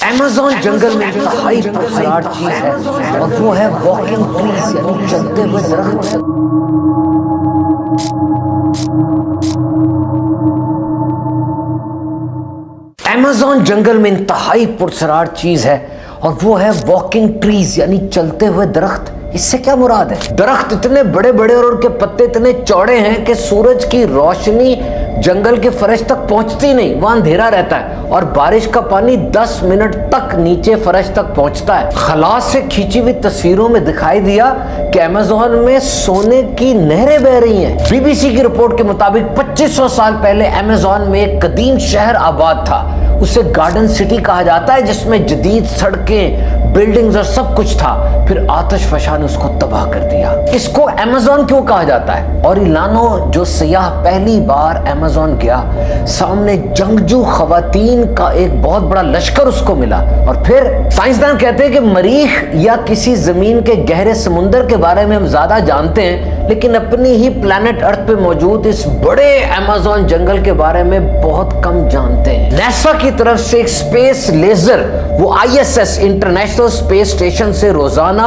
Amazon जंगल में इंतहाई खूबसूरत चीज है और वो है वॉकिंग ट्रीज यानी चलते हुए दरख्त। अमेज़न जंगल में इंतहाई पुरसरार चीज है और वो है वॉकिंग ट्रीज यानी चलते हुए दरख्त। इससे क्या मुराद है? दरख्त इतने बड़े बड़े और उनके पत्ते इतने चौड़े हैं कि सूरज की रोशनी जंगल के फर्श तक पहुंचती नहीं, वहां अंधेरा रहता है और बारिश का पानी 10 मिनट तक नीचे फर्श तक पहुंचता है। खलास से खींची हुई तस्वीरों में दिखाई दिया कि अमेज़न में सोने की नहरें बह रही हैं। बीबीसी की रिपोर्ट के मुताबिक 2500 साल पहले अमेज़न में एक कदीम शहर आबाद था। उसे गार्डन सिटी कहा जाता है, जिसमें जदीद सड़कें, बिल्डिंग्स और सब कुछ था। फिर आतिशफशा ने उसको तबाह कर दिया। इसको अमेज़न क्यों कहा जाता है? ओरिलानो जो सयाह पहली बार अमेज़न गया, सामने जंगजू खवातीन का एक बहुत बड़ा लश्कर उसको मिला। और फिर साइंसदान कहते हैं कि मरीख या किसी जमीन के गहरे समुंदर के बारे में हम ज्यादा जानते हैं, लेकिन अपनी ही प्लेनेट अर्थ पे मौजूद इस बड़े अमेज़न जंगल के बारे में बहुत कम जानते हैं। नासा की तरफ से एक स्पेस लेजर, वो ISS इंटरनेशनल स्पेस स्टेशन से रोजाना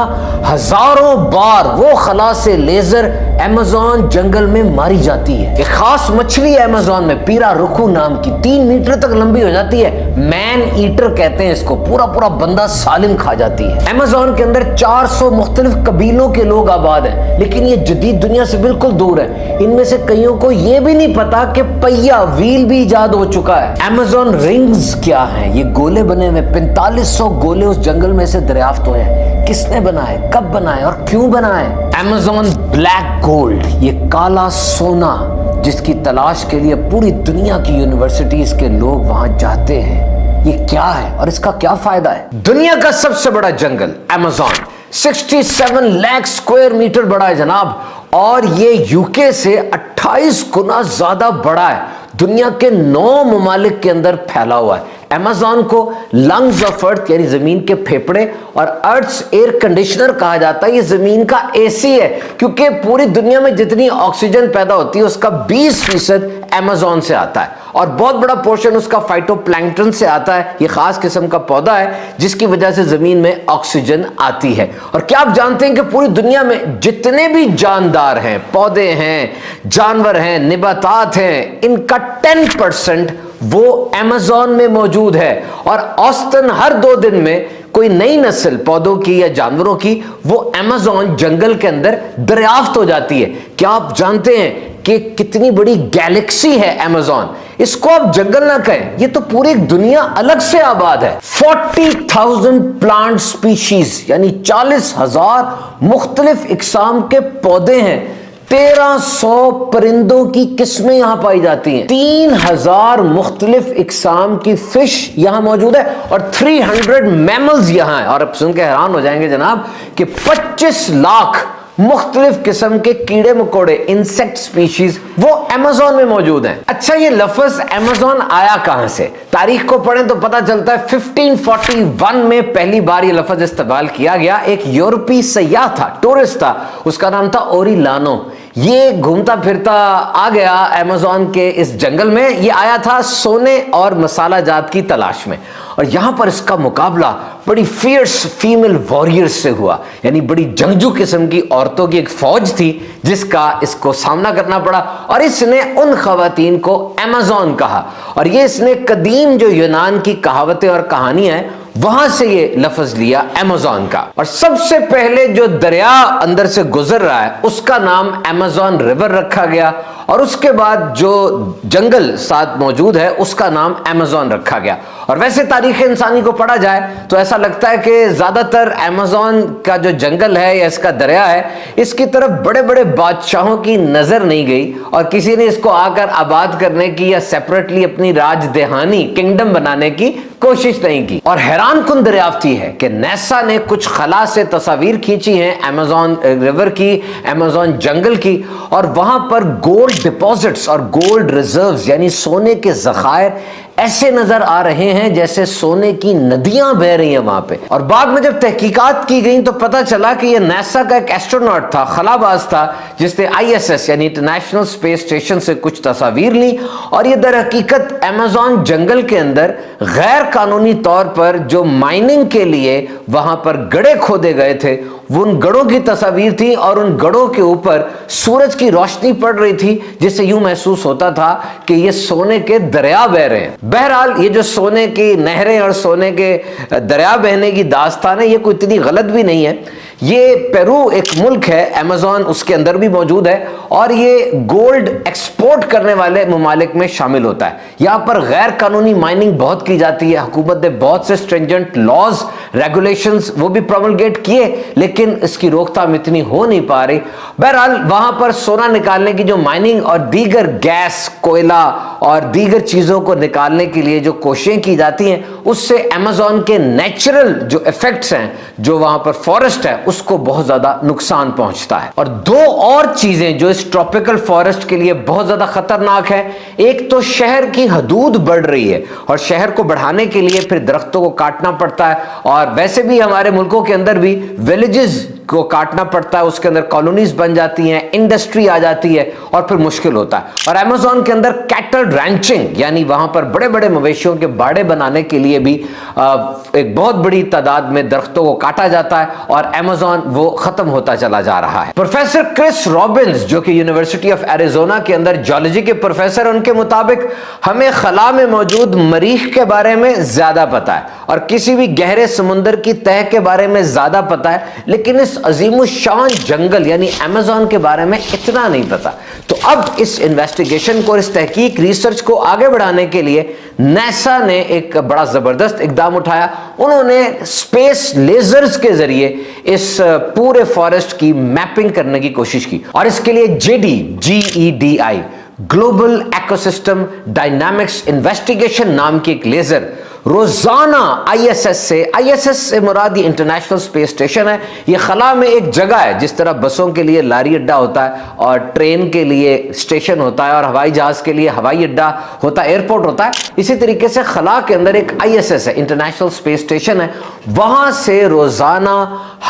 हजारों बार वो खला से लेजर अमेज़न जंगल में मारी जाती है। एक खास मछली है अमेज़न में, पीरा रुकू नाम की, 3 मीटर तक लंबी हो जाती है। मैन ईटर कहते हैं इसको, पूरा पूरा बंदा सालिम खा जाती है। अमेज़न के अंदर 400 मुख्तलिफ कबीलों के लोग आबाद हैं, लेकिन ये जदीद दुनिया से बिल्कुल दूर है। इनमें से कईयों को ये भी नहीं पता कि पहिया व्हील भी इजाद हो चुका है। अमेज़न रिंग्स क्या है? ये गोले बने हुए 4500 गोले उस जंगल में से दरियाफ्त हुए हैं। किसने बनाए, कब बनाए और क्यों बनाए? अमेज़न ब्लैक गोल्ड, ये काला सोना जिसकी तलाश के लिए पूरी दुनिया की यूनिवर्सिटीज के लोग वहां जाते हैं। ये क्या है और इसका क्या फायदा है? दुनिया का सबसे बड़ा जंगल अमेज़न 67 लाख स्क्वायर मीटर बड़ा है जनाब, और ये यूके से 28 गुना ज्यादा बड़ा है। दुनिया के 9 ममालिक के अंदर फैला हुआ है। अमेज़न को लंग्स ऑफ अर्थ यानी जमीन के फेफड़े और अर्थ्स एयर कंडीशनर कहा जाता है। ये जमीन का AC है, क्योंकि पूरी दुनिया में जितनी ऑक्सीजन पैदा होती है उसका 20% अमेज़न से आता है और बहुत बड़ा पोर्शन उसका फाइटोप्लैंक्टन से आता है। ये खास किस्म का पौधा है जिसकी वजह से जमीन में ऑक्सीजन आती है। और क्या आप जानते हैं कि पूरी दुनिया में जितने भी जानदार हैं, पौधे हैं, जानवर हैं, निबातात हैं, इनका 10% वो अमेज़न में मौजूद है। और औसतन हर 2 दिन में कोई नई नस्ल पौधों की या जानवरों की वो अमेज़न जंगल के अंदर दरियाफ्त हो जाती है। क्या आप जानते हैं कि कितनी बड़ी गैलेक्सी है अमेज़न? इसको आप जंगल ना कहें, ये तो पूरी दुनिया अलग से आबाद है। 40,000 प्लांट स्पीशीज यानी 40,000 मुख्तलिफ इकसाम के पौधे हैं। 1300 परिंदों की किस्में यहां पाई जाती हैं। 3000 मुख्तलिफ इकसाम की फिश यहां मौजूद है और 300 मैमल्स यहां है। और अब सुन के हैरान हो जाएंगे जनाब कि 25 लाख मुख्तलिफ किस्म के कीड़े मकोड़े, इंसेक्ट स्पीशीज वो अमेज़न में मौजूद हैं। अच्छा, ये लफ्ज अमेज़न आया कहां से? तारीख को पढ़ें तो पता चलता है 1541 में पहली बार ये लफ्ज इस्तेमाल किया गया। एक यूरोपीय सयाह था, टूरिस्ट था, उसका नाम था ओरिलानो। ये घूमता फिरता आ गया अमेज़न के इस जंगल में। ये आया था सोने और मसाला जात की तलाश में, और यहां पर इसका मुकाबला बड़ी फियर्स फीमेल वॉरियर्स से हुआ, यानी बड़ी जंगजू किस्म की औरतों की एक फौज थी जिसका इसको सामना करना पड़ा। और इसने उन खवातीन को अमेज़न कहा, और ये इसने कदीम जो यूनान की कहावतें और कहानियां हैं वहां से ये लफ्ज लिया अमेज़न का। और सबसे पहले जो दरिया अंदर से गुजर रहा है उसका नाम अमेज़न रिवर रखा गया, और उसके बाद जो जंगल साथ मौजूद है उसका नाम अमेज़न रखा गया। और वैसे तारीख इंसानी को पढ़ा जाए तो ऐसा लगता है कि ज्यादातर अमेज़न का जो जंगल है या इसका दरिया है, इसकी तरफ बड़े बड़े बादशाहों की नजर नहीं गई और किसी ने इसको आकर आबाद करने की या सेपरेटली अपनी राजधानी किंगडम बनाने की कोशिश नहीं की। और हैरान कुन दरियाफ्त है कि नासा ने कुछ खला से तस्वीर खींची हैं अमेज़न रिवर की, अमेज़न जंगल की, और वहां पर गोल्ड डिपॉजिट्स और गोल्ड रिजर्व्स यानी सोने के जखायर ऐसे नजर आ रहे हैं जैसे सोने की नदियां बह रही हैं वहां पे। और बाद में जब तहकीकात की गई तो पता चला कि ये नासा का एक एस्ट्रोनॉट था, खलाबाज था, जिसने ISS यानी इंटरनेशनल स्पेस स्टेशन से कुछ तस्वीर ली और ये दर हकीकत अमेज़न जंगल के अंदर गैर कानूनी तौर पर जो माइनिंग के लिए वहां पर गड्ढे खोदे गए थे, वो उन गढ़ों की तस्वीर थी और उन गढ़ों के ऊपर सूरज की रोशनी पड़ रही थी, जिससे यूं महसूस होता था कि ये सोने के दरिया बह रहे हैं। बहरहाल ये जो सोने की नहरें और सोने के दरिया बहने की दास्तान है, ये कोई इतनी गलत भी नहीं है। ये पेरू एक मुल्क है, अमेज़न उसके अंदर भी मौजूद है और ये गोल्ड एक्सपोर्ट करने वाले ममालिक में शामिल होता है। यहां पर गैर कानूनी माइनिंग बहुत की जाती है। हुकूमत ने बहुत से स्ट्रिंजेंट लॉज रेगुलेशंस वो भी प्रोमलगेट किए, लेकिन इसकी रोकथाम इतनी हो नहीं पा रही। बहरहाल वहां पर सोना निकालने की जो माइनिंग और दीगर गैस, कोयला और दीगर चीजों को निकालने के लिए जो कोशिशें की जाती हैं, उससे अमेज़न के नेचुरल जो इफेक्ट्स हैं, जो वहां पर फॉरेस्ट है, उसको बहुत ज्यादा नुकसान पहुंचता है। और दो और चीजें जो इस ट्रॉपिकल फॉरेस्ट के लिए बहुत ज्यादा खतरनाक है, एक तो शहर की हदूद बढ़ रही है और शहर को बढ़ाने के लिए फिर दरख्तों को काटना पड़ता है। और वैसे भी हमारे मुल्कों के अंदर भी विलेजेस को काटना पड़ता है, उसके अंदर कॉलोनीज बन जाती हैं, इंडस्ट्री आ जाती है और फिर मुश्किल होता है। और अमेज़न के अंदर कैटल रैंचिंग यानी वहां पर बड़े बड़े मवेशियों के बाड़े बनाने के लिए भी एक बहुत बड़ी तादाद में दरख्तों को काटा जाता है और अमेज़न वो खत्म होता चला जा रहा है। प्रोफेसर क्रिस रॉबिन्स जो कि यूनिवर्सिटी ऑफ एरिजोना के अंदर जियोलॉजी के प्रोफेसर, उनके मुताबिक हमें खला में मौजूद मरीख के बारे में ज्यादा पता है और किसी भी गहरे समुद्र की तह के बारे में ज्यादा पता है, लेकिन इस अजीमुशान जंगल यानी अमेज़न के बारे में इतना नहीं पता। तो अब इस इन्वेस्टिगेशन को, इस तहकीक रिसर्च को आगे बढ़ाने के लिए नासा ने एक बड़ा जबरदस्त इकदाम उठाया। उन्होंने स्पेस लेजर्स के जरिए इस पूरे फॉरेस्ट की मैपिंग करने की कोशिश की और इसके लिए GEDI global ecosystem dynamics investigation नाम की एक लेजर रोजाना ISS से मुराद ये इंटरनेशनल स्पेस स्टेशन है। ये खला में एक जगह है, जिस तरह बसों के लिए लारी अड्डा होता है और ट्रेन के लिए स्टेशन होता है और हवाई जहाज के लिए हवाई अड्डा होता है, एयरपोर्ट होता है, इसी तरीके से खला के अंदर एक ISS है, इंटरनेशनल स्पेस स्टेशन है। वहां से रोजाना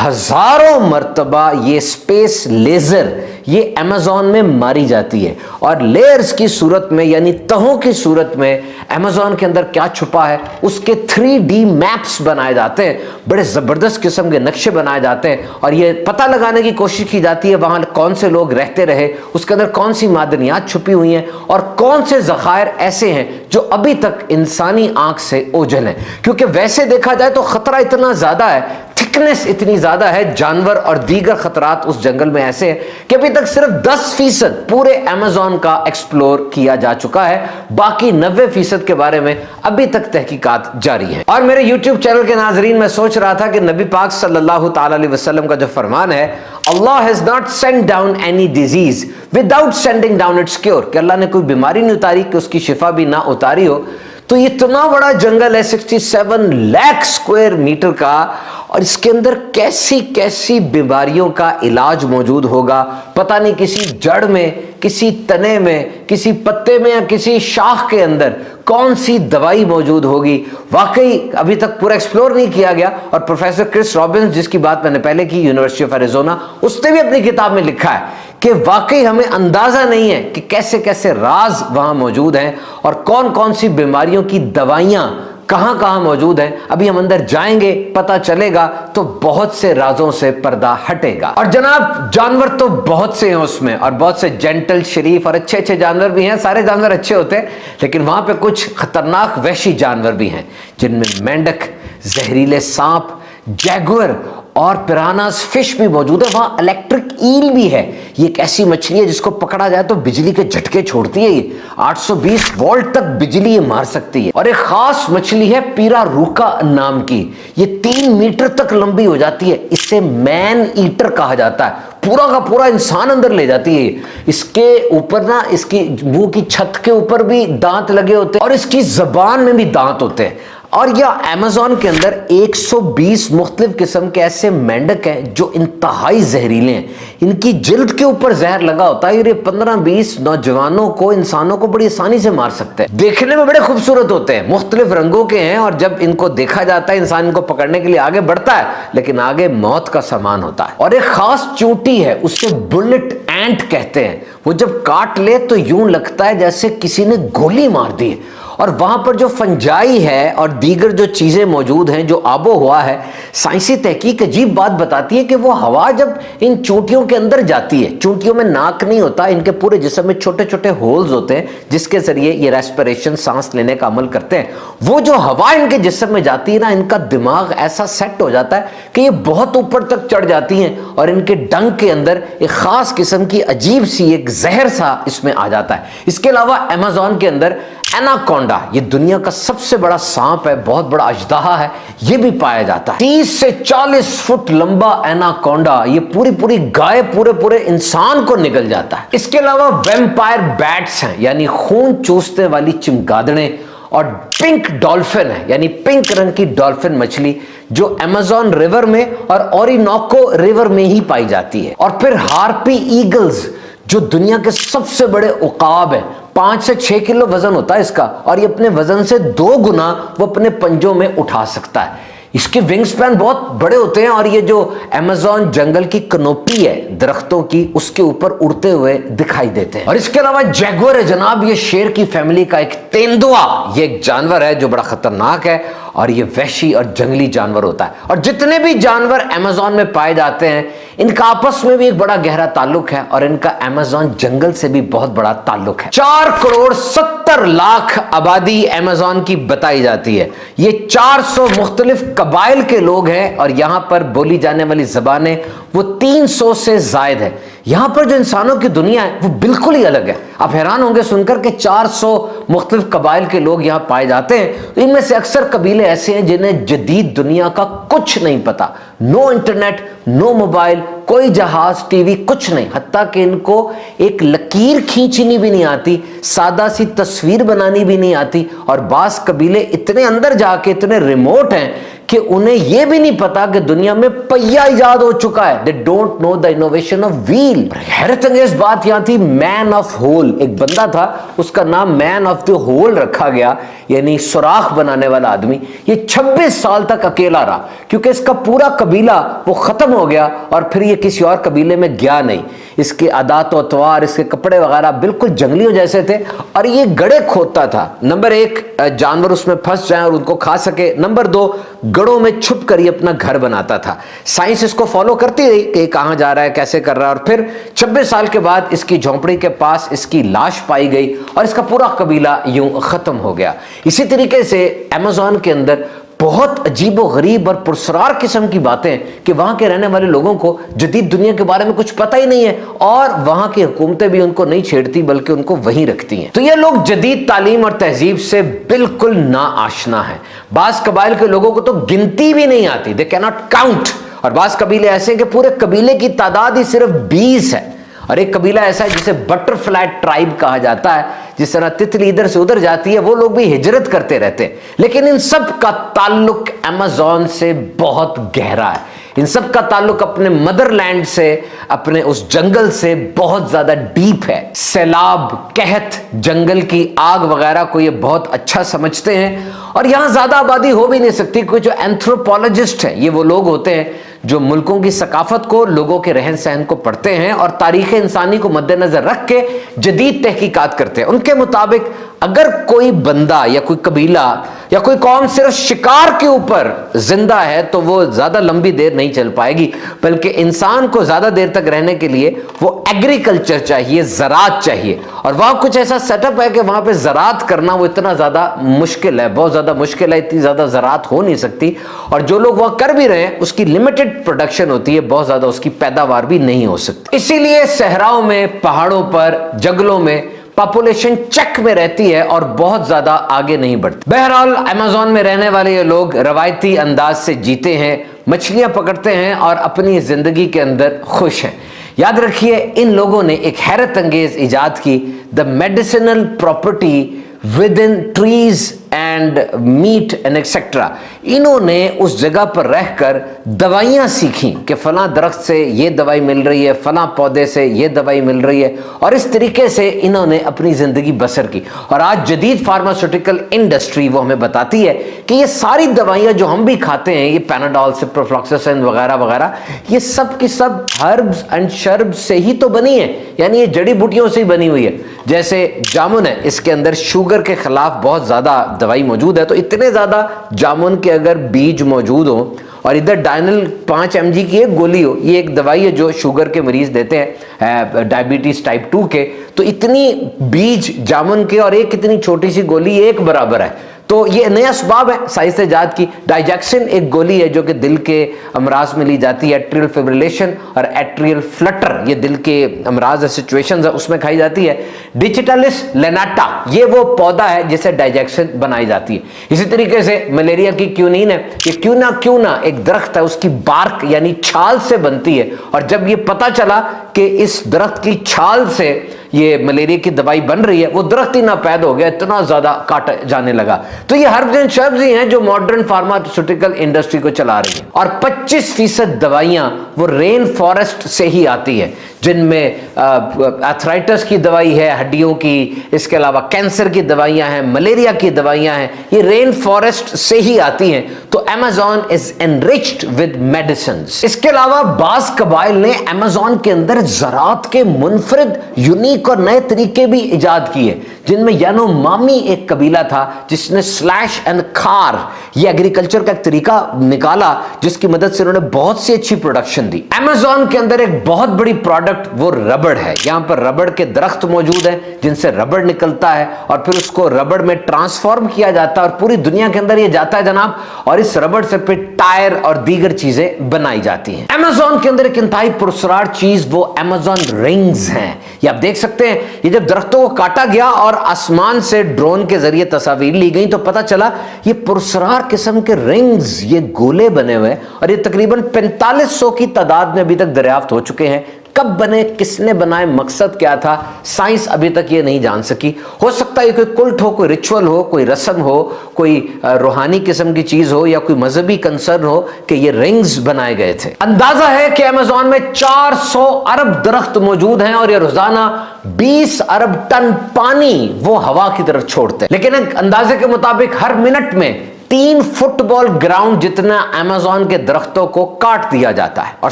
हजारों मर्तबा ये स्पेस लेजर ये अमेज़न में मारी जाती है और लेयर्स की सूरत में यानी तहों की सूरत में अमेज़न के अंदर क्या छुपा है उसके 3D मैप्स बनाए जाते हैं, बड़े जबरदस्त किस्म के नक्शे बनाए जाते हैं और ये पता लगाने की कोशिश की जाती है वहां कौन से लोग रहते रहे, उसके अंदर कौन सी मादनियात छुपी हुई हैं और कौन से ज़खायर ऐसे हैं जो अभी तक इंसानी आंख से ओझल हैं। क्योंकि वैसे देखा जाए तो खतरा इतना ज्यादा है, थिकनेस इतनी ज्यादा है, जानवर और दीगर खतरात उस जंगल में ऐसे हैं कि अभी तक सिर्फ 10% पूरे अमेज़न का एक्सप्लोर किया जा चुका है, बाकी 90% के बारे में अभी तक तहकीकात जारी है। और मेरे YouTube चैनल के नाजरीन, मैं सोच रहा था कि नबी पाक सल्लल्लाहु ताला अलैहि वसल्लम का जो फरमान है, Allah has not sent down any disease without sending down its cure, कि अल्लाह ने कोई बीमारी नहीं उतारी कि उसकी शिफा भी ना उतारी हो। तो ये इतना बड़ा जंगल है 67 लाख स्क्वायर मीटर का और इसके अंदर कैसी कैसी बीमारियों का इलाज मौजूद होगा पता नहीं, किसी जड़ में, किसी तने में, किसी पत्ते में या किसी शाख के अंदर कौन सी दवाई मौजूद होगी, वाकई अभी तक पूरा एक्सप्लोर नहीं किया गया। और प्रोफेसर क्रिस रॉबिन्स जिसकी बात मैंने पहले की, यूनिवर्सिटी ऑफ एरिजोना, उसने भी अपनी किताब में लिखा है कि वाकई हमें अंदाजा नहीं है कि कैसे कैसे राज वहां मौजूद हैं और कौन कौन सी बीमारियों की दवाइयां कहां कहां मौजूद हैं। अभी हम अंदर जाएंगे, पता चलेगा, तो बहुत से राजों से पर्दा हटेगा। और जनाब, जानवर तो बहुत से हैं उसमें और बहुत से जेंटल, शरीफ और अच्छे अच्छे जानवर भी हैं। सारे जानवर अच्छे होते हैं, लेकिन वहां पे कुछ खतरनाक वहशी जानवर भी हैं, जिनमें मेंढक, जहरीले सांप, जैगुअर और पिरानास फिश भी मौजूद है। वहां इलेक्ट्रिक ईल भी है, ये एक ऐसी मछली है जिसको पकड़ा जाए तो बिजली के झटके छोड़ती है। ये 820 वोल्ट तक बिजली ये मार सकती है। और एक खास मछली है पीरारूका नाम की, ये 3 मीटर तक लंबी हो जाती है। इसे मैन ईटर कहा जाता है, पूरा का पूरा इंसान अंदर ले जाती है। इसके ऊपर ना, इसकी मुंह की छत के ऊपर भी दांत लगे होते हैं और इसकी जबान में भी दांत होते हैं। और यह अमेज़न के अंदर 120 मुख्तलिफ किस्म के ऐसे मेंढक हैं जो इंतहाई जहरीले हैं। इनकी जिल्द के ऊपर जहर लगा होता है और ये 15-20 नौजवानों को, इंसानों को बड़ी आसानी से मार सकते हैं। देखने में बड़े खूबसूरत होते हैं, मुख्तलिफ रंगों के हैं और जब इनको देखा जाता है इंसान इनको पकड़ने के लिए आगे बढ़ता है, लेकिन आगे मौत का सामान होता है। और एक खास चोटी है, उसे बुलेट एंट कहते हैं। वो जब काट ले तो यूं लगता है जैसे किसी ने गोली मार दी है। और वहां पर जो फंजाई है और दीगर जो चीजें मौजूद हैं, जो आबो हुआ है, साइंसी तहकीक अजीब बात बताती है कि वो हवा जब इन चोटियों के अंदर जाती है, चोटियों में नाक नहीं होता, इनके पूरे जिस्म में छोटे छोटे होल्स होते हैं जिसके जरिए ये रेस्पिरेशन, सांस लेने का अमल करते हैं। वो जो हवा इनके जिस्म में जाती है ना, इनका दिमाग ऐसा सेट हो जाता है कि ये बहुत ऊपर तक चढ़ जाती हैं और इनके डंक के अंदर एक खास किस्म की अजीब सी एक जहर सा इसमें आ जाता है। इसके अलावा अमेज़न के अंदर एनाकोंडा, ये दुनिया का सबसे बड़ा सांप है, बहुत बड़ा अजदहा है, ये भी पाया जाता है। 30 से 40 फुट लंबा एनाकोंडा, ये पूरी पूरी गाय पूरे इंसान को निगल जाता है। इसके अलावा वैम्पायर बैट्स हैं, यानी खून चूसने वाली चमगादड़ें, और पिंक डॉल्फिन है, यानी पिंक रंग की डॉल्फिन मछली जो अमेज़न रिवर में और ओरिनोको रिवर में ही पाई जाती है। और फिर हार्पी ईगल्स, जो दुनिया के सबसे बड़े उकाब है, 5 से 6 किलो वजन होता है इसका, और ये अपने वजन से 2 गुना वो अपने पंजों में उठा सकता है। इसके विंग स्पैन बहुत बड़े होते हैं और ये जो अमेज़न जंगल की कनोपी है दरख्तों की, उसके ऊपर उड़ते हुए दिखाई देते हैं। और इसके अलावा जैगुआर है जनाब, ये शेर की फैमिली का एक तेंदुआ, ये एक जानवर है जो बड़ा खतरनाक है और ये वहशी और जंगली जानवर होता है। और जितने भी जानवर अमेज़न में पाए जाते हैं, इनका आपस में भी एक बड़ा गहरा ताल्लुक है और इनका अमेज़न जंगल से भी बहुत बड़ा ताल्लुक है। 4,70,00,000 आबादी अमेज़न की बताई जाती है। ये 400 मुख्तलिफ कबाइल के लोग हैं और यहां पर बोली जाने वाली जबानें वो 300 से जायद है। यहां पर जो इंसानों की दुनिया है वो बिल्कुल ही अलग है। आप हैरान होंगे सुनकर कि 400 मुख्तलिफ कबाइल के लोग यहां पाए जाते हैं। इनमें से अक्सर कबीले ऐसे हैं जिन्हें जदीद दुनिया का कुछ नहीं पता, नो इंटरनेट, नो मोबाइल, कोई जहाज, टीवी, कुछ नहीं। हत्ता कि इनको एक लकीर खींचनी भी नहीं आती, सादा सी तस्वीर बनानी भी नहीं आती। और बास कबीले इतने अंदर जाके इतने रिमोट हैं कि उन्हें यह भी नहीं पता कि दुनिया में पहिया इजाद हो चुका है। They don't know the innovation of wheel. हैरत अंगेज बात यहां थी, मैन ऑफ होल, एक बंदा था, उसका नाम मैन ऑफ द होल रखा गया, यानी सुराख बनाने वाला आदमी। ये 26 साल तक अकेला रहा क्योंकि इसका पूरा कबीला वो खत्म हो गया और फिर ये किसी और कबीले में गया नहीं। इसके आदात और अतवार, इसके कपड़े वगैरह बिल्कुल जंगलियों जैसे थे और ये गड़े खोदता था। नंबर 1, जानवर उसमें फंस जाए और उनको खा सके। नंबर 2, गड़ों में छुप कर ये अपना घर बनाता था। साइंस इसको फॉलो करती रही कि कहां जा रहा है, कैसे कर रहा है। और फिर 26 साल के बाद इसकी झोंपड़ी के पास इसकी लाश पाई गई और इसका पूरा कबीला यूं खत्म हो गया। इसी तरीके से अमेज़न के अंदर बहुत अजीबो गरीब और पुरसरार किस्म की बातें कि वहां के रहने वाले लोगों को जदीद दुनिया के बारे में कुछ पता ही नहीं है और वहां की हुकूमतें भी उनको नहीं छेड़ती बल्कि उनको वहीं रखती हैं। तो ये लोग जदीद तालीम और तहजीब से बिल्कुल ना आशना है। बास कबाइल के लोगों को तो गिनती भी नहीं आती, दे कैन नॉट काउंट। और बास कबीले ऐसे हैं कि पूरे कबीले की तादाद ही सिर्फ 20 है। और एक कबीला ऐसा है जिसे बटरफ्लाई ट्राइब कहा जाता है, जिस तरह तितली इधर से उधर जाती है, वो लोग भी हिजरत करते रहते हैं। लेकिन इन सब का ताल्लुक अमेज़न से बहुत गहरा है। इन सब का ताल्लुक अपने मदरलैंड से, अपने उस जंगल से बहुत ज्यादा डीप है। सैलाब, कहत, जंगल की आग वगैरह को ये बहुत अच्छा समझते हैं और यहां ज्यादा आबादी हो भी नहीं सकती। कोई जो एंथ्रोपोलॉजिस्ट है, ये वो लोग होते हैं जो मुल्कों की सकाफत को, लोगों के रहन सहन को पढ़ते हैं और तारीख इंसानी को मद्देनजर रख के जदीद तहकीकात करते हैं। उनके मुताबिक अगर कोई बंदा या कोई कबीला या कोई कौम सिर्फ शिकार के ऊपर जिंदा है तो वो ज्यादा लंबी देर नहीं चल पाएगी, बल्कि इंसान को ज्यादा देर तक रहने के लिए वो एग्रीकल्चर चाहिए, ज़राअत चाहिए। और वहां कुछ ऐसा सेटअप है कि वहां पे ज़राअत करना वो इतना ज्यादा मुश्किल है, बहुत ज्यादा मुश्किल है, इतनी ज्यादा ज़राअत हो नहीं सकती। और जो लोग वहां कर भी रहे हैं उसकी लिमिटेड प्रोडक्शन होती है, बहुत ज्यादा उसकी पैदावार भी नहीं हो सकती। इसीलिए सहराओं में, पहाड़ों पर, जंगलों में पॉपुलेशन चेक में रहती है और बहुत ज्यादा आगे नहीं बढ़ती। बहरहाल अमेज़न में रहने वाले ये लोग रवायती अंदाज से जीते हैं, मछलियां पकड़ते हैं और अपनी जिंदगी के अंदर खुश हैं। याद रखिए, इन लोगों ने एक हैरत अंगेज इजाद की, the medicinal property within trees and meat and etcetera, इन्होंने उस जगह पर रहकर दवाइयां सीखी कि फला दरख्त से ये दवाई मिल रही है, फला पौधे से ये दवाई मिल रही है, और इस तरीके से इन्होंने अपनी जिंदगी बसर की। और आज जदीद फार्मास्यूटिकल इंडस्ट्री वो हमें बताती है कि ये सारी दवाइयां जो हम भी खाते हैं, ये पैनाडॉल, सिप्रोफ्लॉक्सासिन वगैरह वगैरह, ये सब की सब हर्ब्स एंड शर्ब्स से ही तो बनी है, यानी ये जड़ी बूटियों से ही बनी हुई है। जैसे जामुन है, इसके अंदर शुगर के खिलाफ बहुत ज्यादा दवाई मौजूद है, तो इतने ज्यादा जामुन के अगर बीज मौजूद हो और इधर डायनल 5 mg की एक गोली हो, ये एक दवाई है जो शुगर के मरीज देते हैं, डायबिटीज टाइप 2 के, तो इतनी बीज जामुन के और एक इतनी छोटी सी गोली एक बराबर है। तो ये नया असबाब है साइंस इजाद की। डाइजैक्सिन एक गोली है जो कि दिल के अमराज में ली जाती है, एट्रियल फिब्रिलेशन और एट्रियल फ्लटर, ये दिल के अमराज सिचुएशंस है उसमें खाई जाती है। डिजिटलिस लेनाटा, ये वो पौधा है जिससे डाइजैक्सिन बनाई जाती है। इसी तरीके से मलेरिया की क्यूनिन है, ये क्यूना एक दरख्त है, उसकी बार्क यानी छाल से बनती है, और जब ये पता चला कि इस दरख्त की छाल से ये मलेरिया की दवाई बन रही है, वो दरख्त ही नापैद हो गया, इतना ज्यादा काटा जाने लगा। तो ये हर्ब्स एंड शर्ब्स ही हैं जो मॉडर्न फार्मास्यूटिकल इंडस्ट्री को चला रही है। और 25% दवाइयां वो रेन फॉरेस्ट से ही आती है, जिनमें आर्थराइटिस की दवाई है हड्डियों की, इसके अलावा कैंसर की दवाइयां हैं, मलेरिया की दवाइयां हैं, ये रेन फॉरेस्ट से ही आती हैं। तो Amazon is enriched with medicines. इसके अलावा बाज कबाइल ने अमेज़न के अंदर ज़राअत के मुनफरिद, यूनिक और नए तरीके भी इजाद किए, जिनमें यानोमामी एक कबीला था जिसने स्लैश एंड खार ये एग्रीकल्चर का एक तरीका निकाला, जिसकी मदद से उन्होंने बहुत सी अच्छी प्रोडक्शन दी। अमेज़न के अंदर एक बहुत बड़ी प्रोडक्ट वो रबड़ है। यहां पर रबड़ के दरख्त मौजूद हैं जिनसे रबड़ निकलता है और फिर उसको रबड़ में ट्रांसफॉर्म किया जाता है और पूरी दुनिया के अंदर ये जाता है जनाब, और इस रबड़ से फिर टायर और दीगर चीजें बनाई जाती हैं। अमेज़न के अंदर एक इंतहाई पुरस्कार चीज वो अमेज़न रिंग्स हैं। ये आप देख सकते हैं, ये जब दरख्तों को काटा गया और आसमान से ड्रोन के जरिए तस्वीर ली गई तो पता चला ये पुरस्कार किस्म के रिंग्स, ये गोले बने हुए, और ये तकरीबन 4500 की तादाद में अभी तक दरियाफ्त हो चुके हैं। कब बने, किसने बनाए, मकसद क्या था, साइंस अभी तक ये नहीं जान सकी। हो सकता है कोई कुल्ट हो, कोई रिचुअल हो, कोई रस्म हो, कोई रूहानी किस्म की चीज हो, या कोई मजहबी कंसर्न हो कि ये रिंग्स बनाए गए थे। अंदाजा है कि अमेज़न में 400 अरब दरख्त मौजूद हैं और ये रोजाना 20 अरब टन पानी वो हवा की तरफ छोड़ते हैं। लेकिन एक अंदाजे के मुताबिक हर मिनट में 3 फुटबॉल ग्राउंड जितना अमेज़न के दरख्तों को काट दिया जाता है, और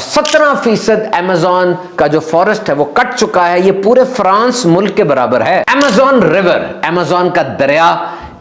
17% अमेज़न का जो फॉरेस्ट है वो कट चुका है। ये पूरे फ्रांस मुल्क के बराबर है। अमेज़न रिवर, अमेज़न का दरिया,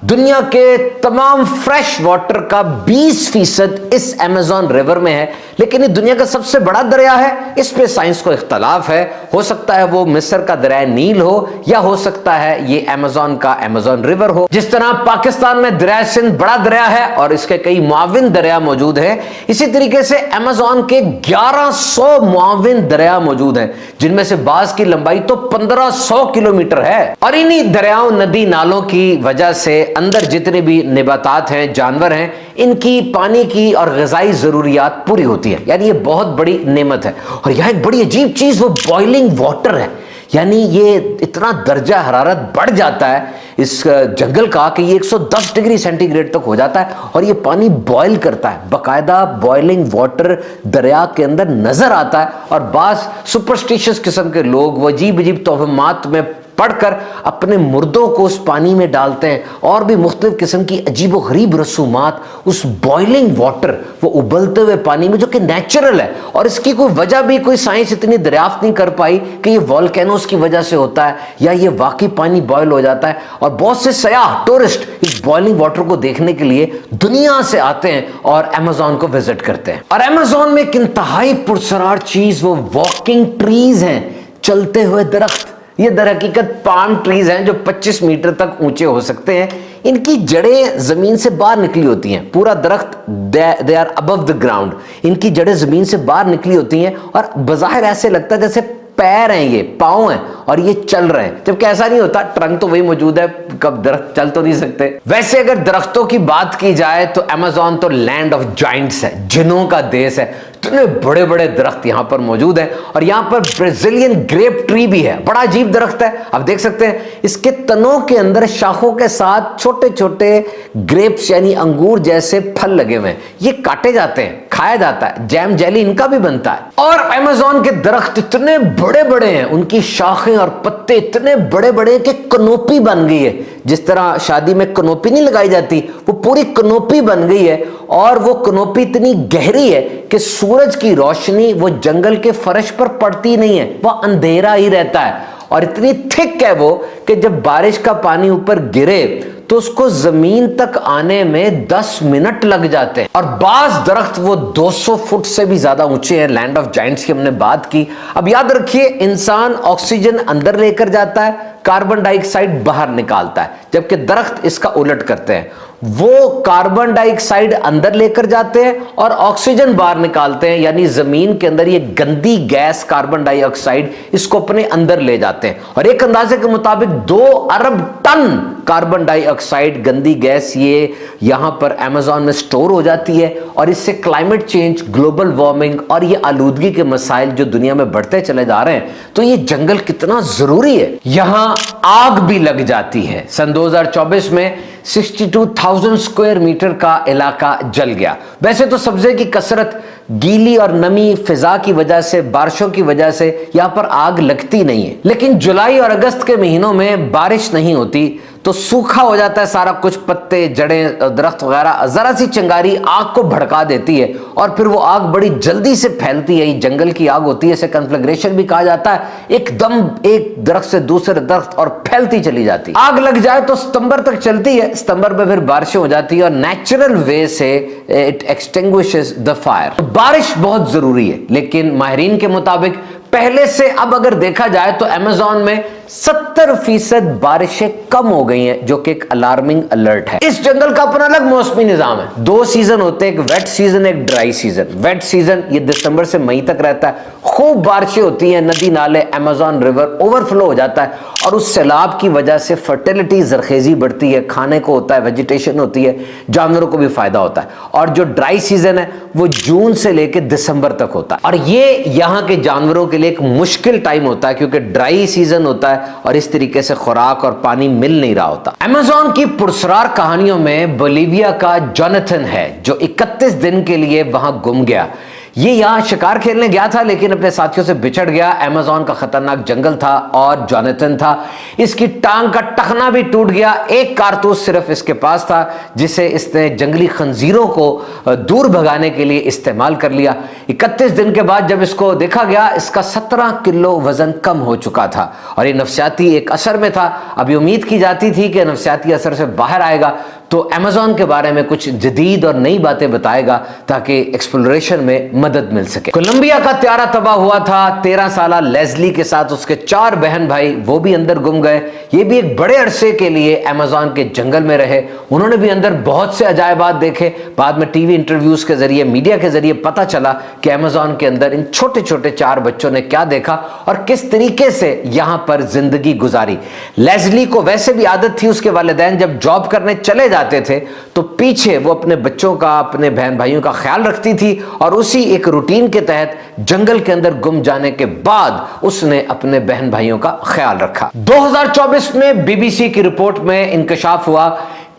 दुनिया के तमाम फ्रेश वाटर का 20% इस अमेज़न रिवर में है, लेकिन ये दुनिया का सबसे बड़ा दरिया है। इस पे साइंस को इख्तलाफ है, हो सकता है वो मिस्र का दरिया नील हो, या हो सकता है ये अमेज़न का अमेज़न रिवर हो। जिस तरह पाकिस्तान में दरिया सिंध बड़ा दरिया है और इसके कई मुआविन दरिया मौजूद हैं, इसी तरीके से अमेज़न के 1100 मुआविन दरिया मौजूद हैं, जिनमें से बाज की लंबाई तो 1500 किलोमीटर है। और इन्हीं दरियाओं, नदी नालों की वजह से अंदर जितने भी निबातात हैं, जानवर हैं, इनकी पानी की और ग़िज़ाई ज़रूरियात पूरी होती है। यानी ये बहुत बड़ी नेमत है। और यहाँ एक बड़ी अजीब चीज़ वो बॉइलिंग वाटर है, यानी ये इतना दर्जा हरारत बढ़ जाता है इस जंगल का कि ये 110 डिग्री सेंटीग्रेड तक हो जाता है और ये पानी बॉयल करता है। बाकायदा बॉइलिंग वाटर दरिया के अंदर नजर आता है, और बास सुपरस्टिशियस किस्म के लोग वो अजीब अजीब तोहमात में पढ़कर अपने मुर्दों को उस पानी में डालते हैं, और भी मुख्तलिफ किस्म की अजीब व गरीब रसूमात उस बॉइलिंग वाटर, वो उबलते हुए पानी में, जो कि नेचुरल है, और इसकी कोई वजह भी कोई साइंस इतनी दरियाफ्त नहीं कर पाई कि ये वॉल्केनोस की वजह से होता है या ये वाकई पानी बॉयल हो जाता है। और बहुत से सयाह, टूरिस्ट इस बॉइलिंग वाटर को देखने के लिए दुनिया से आते हैं और अमेज़न को विजिट करते हैं। और अमेज़न में एक इंतहाई पुरसरार चीज वो वॉकिंग ट्रीज हैं, चलते हुए दरख्त। ये दर हकीकत पाम ट्रीज हैं जो 25 मीटर तक ऊंचे हो सकते हैं। इनकी जड़ें जमीन से बाहर निकली होती हैं, पूरा दरख्त they are above the ground, इनकी जड़ें जमीन से बाहर निकली होती हैं और बाज़ाहिर ऐसे लगता है जैसे पैर हैं, ये पाँव हैं और ये चल रहे हैं, जबकि ऐसा नहीं होता, ट्रंक तो वही मौजूद है, कब दरख्त चल तो नहीं सकते। वैसे अगर दरख्तों की बात की जाए तो अमेज़न तो लैंड ऑफ जाइंट्स है, जिन्हों का देश है। इतने बड़े बड़े दरख्त यहां पर मौजूद हैं और यहां पर ब्राजीलियन ग्रेप ट्री भी है, बड़ा अजीब दरख्त है। आप देख सकते हैं इसके तनों के अंदर शाखों के साथ छोटे छोटे ग्रेप्स यानी अंगूर जैसे फल लगे हुए हैं। ये काटे जाते हैं, खाया जाता है, जैम जेली इनका भी बनता है। और अमेज़न के दरख्त इतने बड़े बड़े हैं, उनकी शाखें और पत्ते इतने बड़े बड़े कि कनोपी बन गई है। जिस तरह शादी में कनोपी नहीं लगाई जाती, वो पूरी कनोपी बन गई है। और वो कनोपी इतनी गहरी है कि सूरज की रोशनी वो जंगल के फर्श पर पड़ती नहीं है, वह अंधेरा ही रहता है। और इतनी थिक है वो कि जब बारिश का पानी ऊपर गिरे तो उसको जमीन तक आने में 10 मिनट लग जाते हैं। और बाज दरख्त वो 200 फुट से भी ज्यादा ऊंचे हैं। लैंड ऑफ जाइंट्स की हमने बात की। अब याद रखिए, इंसान ऑक्सीजन अंदर लेकर जाता है, कार्बन डाइऑक्साइड बाहर निकालता है, जबकि दरख्त इसका उलट करते हैं। वो कार्बन डाइऑक्साइड अंदर लेकर जाते हैं और ऑक्सीजन बाहर निकालते हैं, यानी जमीन के अंदर ये गंदी गैस कार्बन डाइऑक्साइड इसको अपने अंदर ले जाते हैं। और एक अंदाजे के मुताबिक 2 अरब टन कार्बन डाइऑक्साइड गंदी गैस ये यहां पर अमेज़न में स्टोर हो जाती है। और इससे क्लाइमेट चेंज, ग्लोबल वार्मिंग और ये आलूदगी के मसाइल जो दुनिया में बढ़ते चले जा रहे हैं, तो ये जंगल कितना जरूरी है। यहां आग भी लग जाती है। सन 2024 में 62,000 स्क्वायर मीटर का इलाका जल गया। वैसे तो सब्जे की कसरत, गीली और नमी फिजा की वजह से, बारिशों की वजह से यहां पर आग लगती नहीं है। लेकिन जुलाई और अगस्त के महीनों में बारिश नहीं होती तो सूखा हो जाता है सारा कुछ, पत्ते, जड़ें, दरख्त वगैरह। जरा सी चिंगारी आग को भड़का देती है और फिर वो आग बड़ी जल्दी से फैलती है। ये जंगल की आग होती है, इसे कन्फ्लैग्रेशन भी कहा जाता है। एकदम एक दरख्त से दूसरे दरख्त और फैलती चली जाती है। आग लग जाए तो सितंबर तक चलती है, सितंबर में फिर बारिशें हो जाती है और नेचुरल वे से इट एक्सटिंग्विशेस द फायर। बारिश बहुत जरूरी है, लेकिन माहिरीन के मुताबिक पहले से अब अगर देखा जाए तो अमेज़न में 70% बारिशें कम हो गई हैं, जो कि एक अलार्मिंग अलर्ट है। इस जंगल का अपना अलग मौसमी निजाम है। 2 सीजन होते हैं, एक वेट सीजन, एक ड्राई सीजन। वेट सीजन ये दिसंबर से मई तक रहता है। खूब बारिशें होती हैं, नदी नाले, अमेज़न रिवर ओवरफ्लो हो जाता है और उस सैलाब की वजह से फर्टिलिटी, जरखेजी बढ़ती है, खाने को होता है, वेजिटेशन होती है, जानवरों को भी फायदा होता है। और जो ड्राई सीजन है वो जून से लेकर दिसंबर तक होता है। और ये यहाँ के जानवरों के लिए एक मुश्किल टाइम होता है, क्योंकि ड्राई सीजन होता है और इस तरीके से खुराक और पानी मिल नहीं रहा होता। अमेज़न की पुरस्कार कहानियों में बोलिविया का जोनाथन है, जो 31 दिन के लिए वहां गुम गया। ये यहां शिकार खेलने गया था, लेकिन अपने साथियों से बिछड़ गया। अमेज़न का खतरनाक जंगल था और जोनाथन था। इसकी टांग का टखना भी टूट गया। एक कारतूस सिर्फ इसके पास था, जिसे इसने जंगली खंजीरों को दूर भगाने के लिए इस्तेमाल कर लिया। 31 दिन के बाद जब इसको देखा गया, इसका 17 किलो वजन कम हो चुका था और ये नफसियाती एक असर में था। अभी उम्मीद की जाती थी कि नफसियाती असर से बाहर आएगा तो अमेज़न के बारे में कुछ जदीद और नई बातें बताएगा, ताकि एक्सप्लोरेशन में मदद मिल सके। कोलंबिया का त्यारा तबाह हुआ था 13 साला लेस्ली के साथ। उसके 4 बहन भाई वो भी अंदर गुम गए। ये भी एक बड़े अरसे के लिए अमेज़न के जंगल में रहे। उन्होंने भी अंदर बहुत से अजायबात देखे। बाद में टीवी इंटरव्यूज के जरिए, मीडिया के जरिए पता चला कि अमेज़न के अंदर इन छोटे छोटे 4 बच्चों ने क्या देखा और किस तरीके से यहां पर जिंदगी गुजारी। लेस्ली को वैसे भी आदत थी, उसके वालिदैन जब जॉब करने चले जाते थे तो पीछे वो अपने बच्चों का, अपने बहन भाइयों का ख्याल रखती थी और उसी एक रूटीन के तहत जंगल के अंदर गुम जाने के बाद उसने अपने बहन भाइयों का ख्याल रखा। 2024 में बीबीसी की रिपोर्ट में इंकशाफ हुआ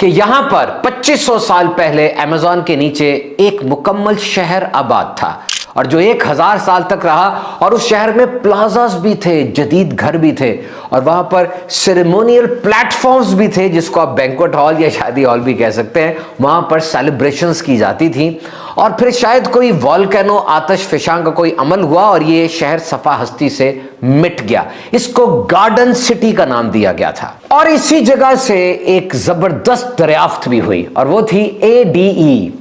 कि यहां पर 2500 साल पहले अमेज़न के नीचे एक मुकम्मल शहर आबाद था और जो 1000 साल तक रहा। और उस शहर में प्लाजास भी थे, जदीद घर भी थे और वहां पर सेरेमोनियल प्लेटफॉर्म्स भी थे, जिसको आप बैंक्वेट हॉल या शादी हॉल भी कह सकते हैं। वहां पर सेलिब्रेशंस की जाती थी। और फिर शायद कोई वॉल्केनो, आतिश फिशां का कोई अमल हुआ और ये शहर सफा हस्ती से मिट गया। इसको गार्डन सिटी का नाम दिया गया था। और इसी जगह से एक जबरदस्त दरियाफ्त भी हुई और वो थी ADE,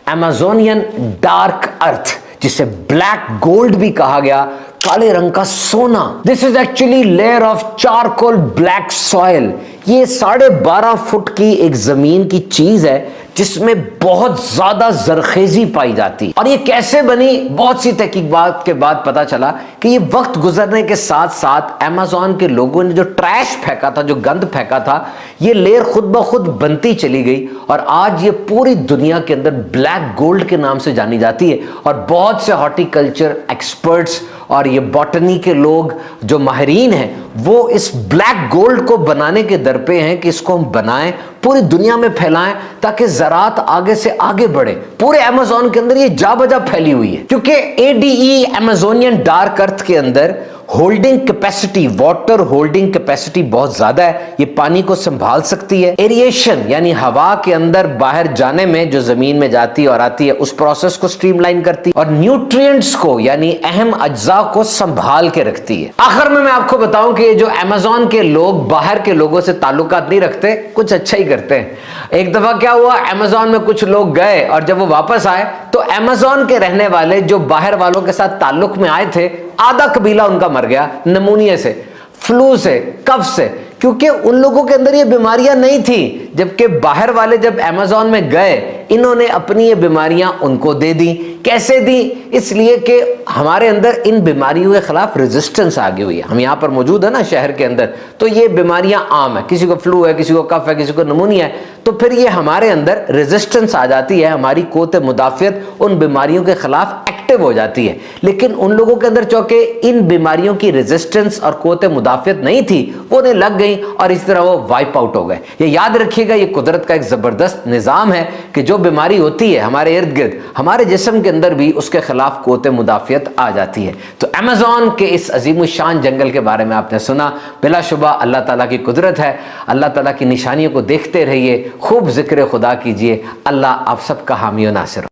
अमेज़ोनियन डार्क अर्थ, जिसे ब्लैक गोल्ड भी कहा गया। काले रंग का सोना। This is actually layer of charcoal black soil. ये 12.5 फुट की एक जमीन की चीज है जिसमें बहुत ज्यादा जरखेजी पाई जाती। और ये कैसे बनी, बहुत सी तहकीकात के बाद पता चला कि ये वक्त गुजरने के साथ साथ अमेज़न के लोगों ने जो ट्रैश फेंका था, जो गंद फेंका था, ये लेयर खुद ब खुद बनती चली गई और आज ये पूरी दुनिया के अंदर ब्लैक गोल्ड के नाम से जानी जाती है। और बहुत से हॉर्टिकल्चर एक्सपर्ट्स और ये बॉटनी के लोग जो माहिरीन हैं, वो इस ब्लैक गोल्ड को बनाने के दर पे हैं कि इसको हम बनाएं, पूरी दुनिया में फैलाएं ताकि ज़राअत आगे से आगे बढ़े। पूरे अमेज़न के अंदर ये जा बजा फैली हुई है क्योंकि ADE अमेज़ोनियन डार्क अर्थ के अंदर holding capacity, water holding capacity बहुत ज्यादा है। ये पानी को संभाल सकती है। एरिएशन यानी हवा के अंदर बाहर जाने में जो जमीन में जाती है और आती है, उस प्रोसेस को स्ट्रीमलाइन करती है और न्यूट्रिएंट्स को यानी अहम अज्जा को संभाल के रखती है। आखिर में मैं आपको बताऊं कि जो अमेज़न के लोग बाहर के लोगों से ताल्लुकात नहीं रखते, कुछ अच्छा ही करते हैं। एक दफा क्या हुआ, अमेज़न में कुछ लोग गए और जब वो वापस आए तो अमेज़न के रहने वाले जो बाहर वालों के साथ ताल्लुक में आए थे, आधा कबीला उनका मर गया निमोनिया से, फ्लू से, कफ से, क्योंकि उन लोगों के अंदर ये बीमारियां नहीं थी। जबकि बाहर वाले जब अमेज़न में गए, इन्होंने अपनी ये बीमारियां उनको दे दी। कैसे दी? इसलिए कि हमारे अंदर इन बीमारियों के खिलाफ रेजिस्टेंस आ गई हुई है। हम यहाँ पर मौजूद है ना शहर के अंदर, तो ये बीमारियां आम है। किसी को फ्लू है, किसी को कफ है, किसी को निमोनिया है, तो फिर ये हमारे अंदर रेजिस्टेंस आ जाती है। हमारी क़ुव्वत मुदाफ़ियत उन बीमारियों के खिलाफ एक्टिव हो जाती है। लेकिन उन लोगों के अंदर चूंकि इन बीमारियों की रेजिस्टेंस और क़ुव्वत मुदाफ़ियत नहीं थी, वो उन्हें लग गई और इस तरह वो वाइप आउट हो गए। ये याद रखिएगा, ये कुदरत का एक ज़बरदस्त निज़ाम है कि जो बीमारी होती है हमारे इर्द गिर्द, हमारे जिस्म के अंदर भी उसके खिलाफ क़ुव्वत मुदाफ़ियत आ जाती है। तो अमेज़न के इस अजीम शान जंगल के बारे में आपने सुना। बिलाशुबा अल्लाह ताला की कुदरत है। अल्लाह ताला की निशानियों को देखते रहिए, खूब जिक्र खुदा कीजिए। अल्लाह आप सबका हामी व नासिर।